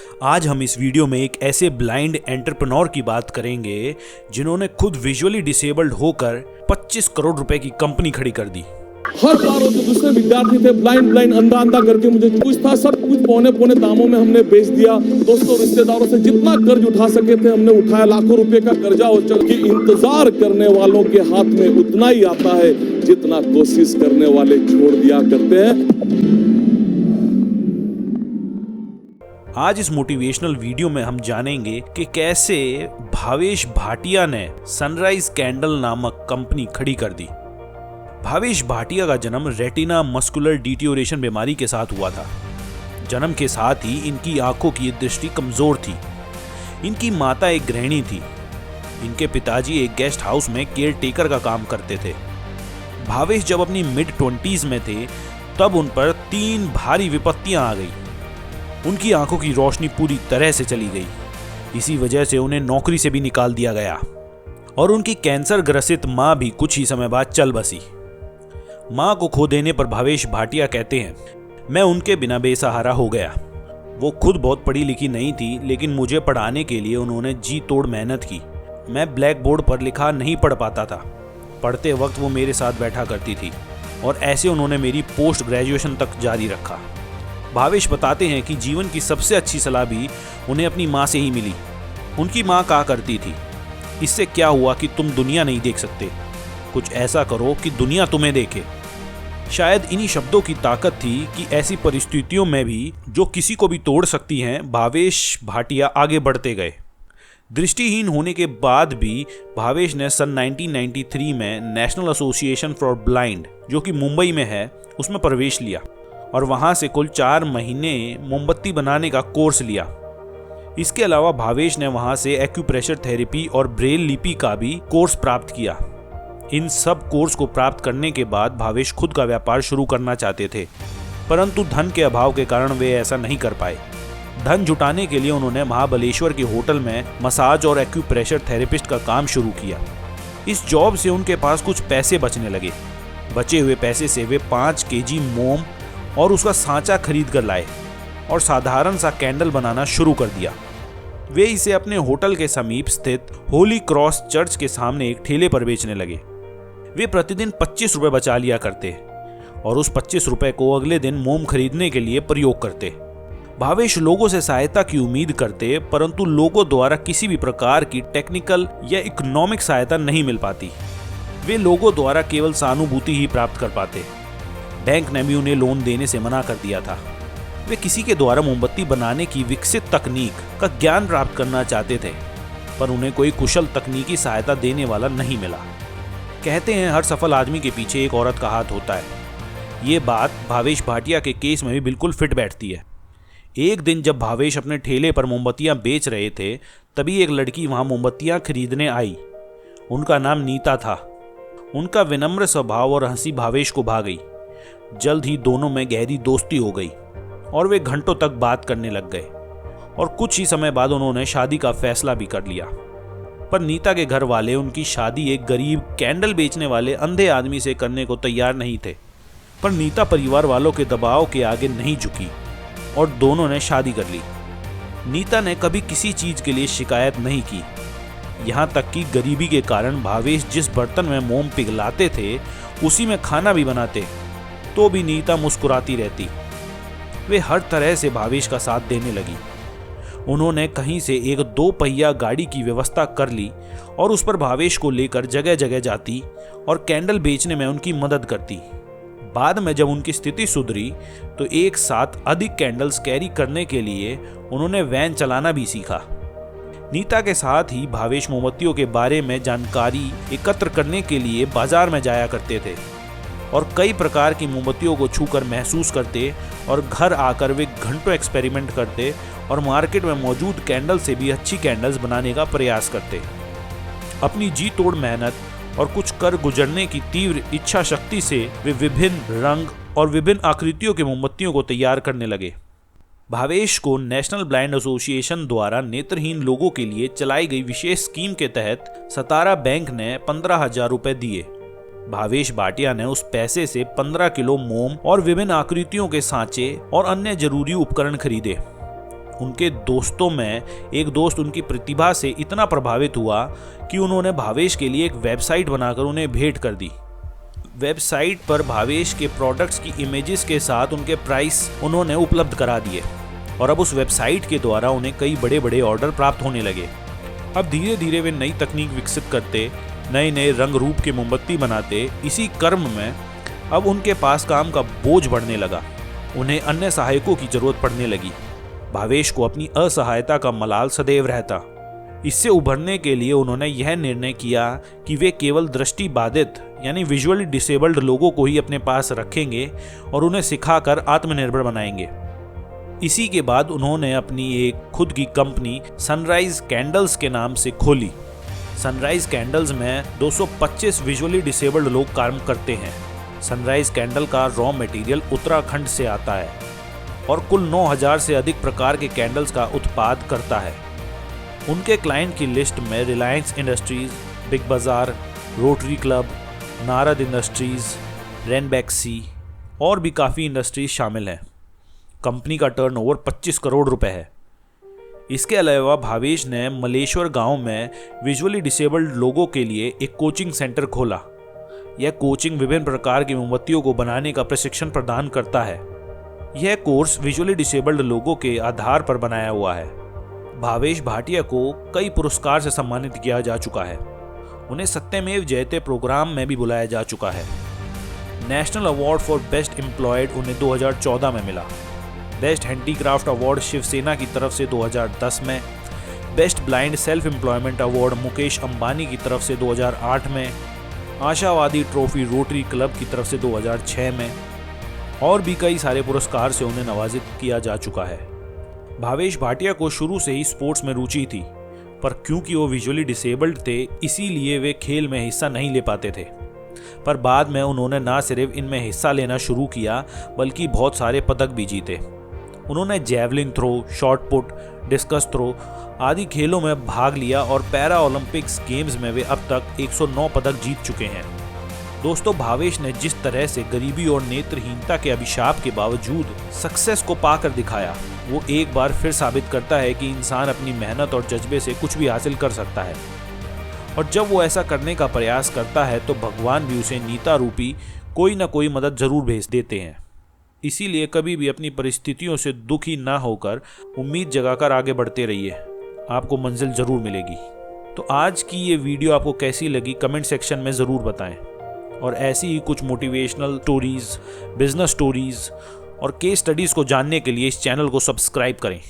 आज हम इस वीडियो में एक ऐसे ब्लाइंड एंटरप्रेन्योर की बात करेंगे जिन्होंने खुद विजुअली डिसेबल्ड होकर 25 करोड़ रुपए की कंपनी खड़ी कर दी। हर बार जो दूसरे विद्यार्थी थे ब्लाइंड अंधा करके मुझे कुछ था, सब कुछ पौने दामों में हमने बेच दिया। दोस्तों रिश्तेदारों से जितना कर्ज उठा सके थे हमने उठाया, लाखों रुपए का कर्जा हो चल के इंतजार करने वालों के हाथ में उतना ही आता है जितना कोशिश करने वाले छोड़ दिया करते हैं। आज इस मोटिवेशनल वीडियो में हम जानेंगे कि कैसे भावेश भाटिया ने सनराइज कैंडल नामक कंपनी खड़ी कर दी। भावेश भाटिया का जन्म रेटिना मस्कुलर डिटीरियोरेशन बीमारी के साथ हुआ था। जन्म के साथ ही इनकी आंखों की दृष्टि कमजोर थी। इनकी माता एक गृहिणी थी। इनके पिताजी एक गेस्ट हाउस में केयर टेकर का काम करते थे। भावेश जब अपनी मिड 20s में थे तब उन पर 3 भारी विपत्तियां आ गई। उनकी आंखों की रोशनी पूरी तरह से चली गई। इसी वजह से उन्हें नौकरी से भी निकाल दिया गया और उनकी कैंसर ग्रसित मां भी कुछ ही समय बाद चल बसी। मां को खो देने पर भावेश भाटिया कहते हैं, मैं उनके बिना बेसहारा हो गया। वो खुद बहुत पढ़ी लिखी नहीं थी, लेकिन मुझे पढ़ाने के लिए उन्होंने जी तोड़ मेहनत की। मैं ब्लैक बोर्ड पर लिखा नहीं पढ़ पाता था। पढ़ते वक्त वो मेरे साथ बैठा करती थी और ऐसे उन्होंने मेरी पोस्ट ग्रेजुएशन तक जारी रखा। भावेश बताते हैं कि जीवन की सबसे अच्छी सलाह भी उन्हें अपनी माँ से ही मिली। उनकी माँ कहा करती थी, इससे क्या हुआ कि तुम दुनिया नहीं देख सकते, कुछ ऐसा करो कि दुनिया तुम्हें देखे। शायद इन्हीं शब्दों की ताकत थी कि ऐसी परिस्थितियों में भी जो किसी को भी तोड़ सकती हैं, भावेश भाटिया आगे बढ़ते गए। दृष्टिहीन होने के बाद भी भावेश ने सन 1993 में नेशनल एसोसिएशन फॉर ब्लाइंड, जो कि मुंबई में है, उसमें प्रवेश लिया और वहां से कुल 4 महीने मोमबत्ती बनाने का कोर्स लिया। इसके अलावा भावेश ने वहां से एक्यूप्रेशर थेरेपी और ब्रेल लिपि का भी कोर्स प्राप्त किया। इन सब कोर्स को प्राप्त करने के बाद भावेश खुद का व्यापार शुरू करना चाहते थे, परंतु धन के अभाव के कारण वे ऐसा नहीं कर पाए। धन जुटाने के लिए उन्होंने महाबलेश्वर के होटल में मसाज और एक्यूप्रेशर थेरेपिस्ट का काम शुरू किया। इस जॉब से उनके पास कुछ पैसे बचने लगे। बचे हुए पैसे से वे 5 केजी मोम और उसका सांचा खरीद कर लाए और साधारण सा कैंडल बनाना शुरू कर दिया। वे इसे अपने होटल के समीप स्थित होली क्रॉस चर्च के सामने एक ठेले पर बेचने लगे। वे प्रतिदिन 25 रुपए बचा लिया करते और उस 25 रुपए को अगले दिन मोम खरीदने के लिए प्रयोग करते। भावेश लोगों से सहायता की उम्मीद करते, परंतु लोगों द्वारा किसी भी प्रकार की टेक्निकल या इकोनॉमिक सहायता नहीं मिल पाती। वे लोगों द्वारा केवल सहानुभूति ही प्राप्त कर पाते। बैंक ने भी उन्हें लोन देने से मना कर दिया था। वे किसी के द्वारा मोमबत्ती बनाने की विकसित तकनीक का ज्ञान प्राप्त करना चाहते थे, पर उन्हें कोई कुशल तकनीकी सहायता देने वाला नहीं मिला। कहते हैं हर सफल आदमी के पीछे एक औरत का हाथ होता है। ये बात भावेश भाटिया के केस में भी बिल्कुल फिट बैठती है। एक दिन जब भावेश अपने ठेले पर मोमबत्तियां बेच रहे थे, तभी एक लड़की वहां मोमबत्तियां खरीदने आई। उनका नाम नीता था। उनका विनम्र स्वभाव और हंसी भावेश को भा गई। जल्द ही दोनों में गहरी दोस्ती हो गई और वे घंटों तक बात करने लग गए और कुछ ही समय बाद उन्होंने शादी का फैसला भी कर लिया। पर नीता के घर वाले उनकी शादी एक गरीब कैंडल बेचने वाले अंधे आदमी से करने को तैयार नहीं थे। पर नीता परिवार वालों के दबाव के आगे नहीं झुकी और दोनों ने शादी कर ली। नीता ने कभी किसी चीज के लिए शिकायत नहीं की। यहाँ तक कि गरीबी के कारण भावेश जिस बर्तन में मोम पिघलाते थे उसी में खाना भी बनाते, तो भी नीता मुस्कुराती रहती। वे हर तरह से भावेश का साथ देने लगी। उन्होंने कहीं से एक 2 पहिया गाड़ी की व्यवस्था कर ली और उस पर भावेश को लेकर जगह जगह जाती और कैंडल बेचने में उनकी मदद करती। बाद में जब उनकी स्थिति सुधरी तो एक साथ अधिक कैंडल्स कैरी करने के लिए उन्होंने वैन चलाना भी सीखा। नीता के साथ ही भावेश मोमबत्तियों के बारे में जानकारी एकत्र करने के लिए बाजार में जाया करते थे और कई प्रकार की मोमबत्तियों को छूकर महसूस करते और घर आकर वे घंटों एक्सपेरिमेंट करते और मार्केट में मौजूद कैंडल से भी अच्छी कैंडल्स बनाने का प्रयास करते। अपनी जी तोड़ मेहनत और कुछ कर गुजरने की तीव्र इच्छा शक्ति से वे विभिन्न रंग और विभिन्न आकृतियों की मोमबत्तियों को तैयार करने लगे। भावेश को नेशनल ब्लाइंड एसोसिएशन द्वारा नेत्रहीन लोगों के लिए चलाई गई विशेष स्कीम के तहत सतारा बैंक ने 15,000 रुपए दिए। भावेश भाटिया ने उस पैसे से 15 किलो मोम और विभिन्न आकृतियों के सांचे और अन्य जरूरी उपकरण खरीदे उनके दोस्तों में एक दोस्त उनकी प्रतिभा से इतना प्रभावित हुआ कि उन्होंने भावेश के लिए एक वेबसाइट बनाकर उन्हें भेंट कर दी। वेबसाइट पर भावेश के प्रोडक्ट्स की इमेजेस के साथ उनके प्राइस उन्होंने उपलब्ध करा दिए और अब उस वेबसाइट के द्वारा उन्हें कई बड़े बड़े ऑर्डर प्राप्त होने लगे। अब धीरे धीरे वे नई तकनीक विकसित करते, नए नए रंग रूप के मोमबत्ती बनाते। इसी क्रम में अब उनके पास काम का बोझ बढ़ने लगा, उन्हें अन्य सहायकों की जरूरत पड़ने लगी। भावेश को अपनी असहायता का मलाल सदैव रहता। इससे उभरने के लिए उन्होंने यह निर्णय किया कि वे केवल दृष्टि बाधित यानी विजुअली डिसेबल्ड लोगों को ही अपने पास रखेंगे और उन्हें सिखाकर आत्मनिर्भर बनाएंगे। इसी के बाद उन्होंने अपनी एक खुद की कंपनी सनराइज कैंडल्स के नाम से खोली। सनराइज कैंडल्स में 225 विजुअली डिसेबल्ड लोग काम करते हैं। सनराइज कैंडल का रॉ मटेरियल उत्तराखंड से आता है और कुल 9000 से अधिक प्रकार के कैंडल्स का उत्पाद करता है। उनके क्लाइंट की लिस्ट में रिलायंस इंडस्ट्रीज, बिग बाजार, rotary club, Narad industries, Ranbaxy और भी काफ़ी इंडस्ट्रीज शामिल हैं। कंपनी का टर्नओवर 25 करोड़ रुपए है। इसके अलावा भावेश ने मलेश्वर गांव में विजुअली डिसेबल्ड लोगों के लिए एक कोचिंग सेंटर खोला। यह कोचिंग विभिन्न प्रकार की मोमबत्तियों को बनाने का प्रशिक्षण प्रदान करता है। यह कोर्स विजुअली डिसेबल्ड लोगों के आधार पर बनाया हुआ है। भावेश भाटिया को कई पुरस्कार से सम्मानित किया जा चुका है। उन्हें सत्यमेव जयते प्रोग्राम में भी बुलाया जा चुका है। National award for best employed उन्हें 2014 में मिला। बेस्ट हैंडीक्राफ्ट अवार्ड शिवसेना की तरफ से 2010 में, best blind self employment award Mukesh Ambani की तरफ से 2008 में, आशावादी ट्रॉफी रोटरी क्लब की तरफ से 2006 में और भी कई सारे पुरस्कार से उन्हें नवाजित किया जा चुका है। भावेश भाटिया को शुरू से ही स्पोर्ट्स में रुचि थी, पर क्योंकि वो विजुअली डिसेबल्ड थे इसीलिए वे खेल में हिस्सा नहीं ले पाते थे। पर बाद में उन्होंने न सिर्फ इनमें हिस्सा लेना शुरू किया बल्कि बहुत सारे पदक भी जीते। उन्होंने javelin throw, shot put, discus throw आदि खेलों में भाग लिया और पैरा ओलंपिक्स गेम्स में वे अब तक 109 पदक जीत चुके हैं। दोस्तों, भावेश ने जिस तरह से गरीबी और नेत्रहीनता के अभिशाप के बावजूद सक्सेस को पाकर दिखाया, वो एक बार फिर साबित करता है कि इंसान अपनी मेहनत और जज्बे से कुछ भी हासिल कर सकता है। और जब वो ऐसा करने का प्रयास करता है तो भगवान भी उसे नीता रूपी कोई ना कोई मदद जरूर भेज देते हैं। इसीलिए कभी भी अपनी परिस्थितियों से दुखी ना होकर उम्मीद जगाकर आगे बढ़ते रहिए, आपको मंजिल जरूर मिलेगी। तो आज की ये वीडियो आपको कैसी लगी कमेंट सेक्शन में ज़रूर बताएं और ऐसी ही कुछ मोटिवेशनल स्टोरीज, बिजनेस स्टोरीज और केस स्टडीज़ को जानने के लिए इस चैनल को सब्सक्राइब करें।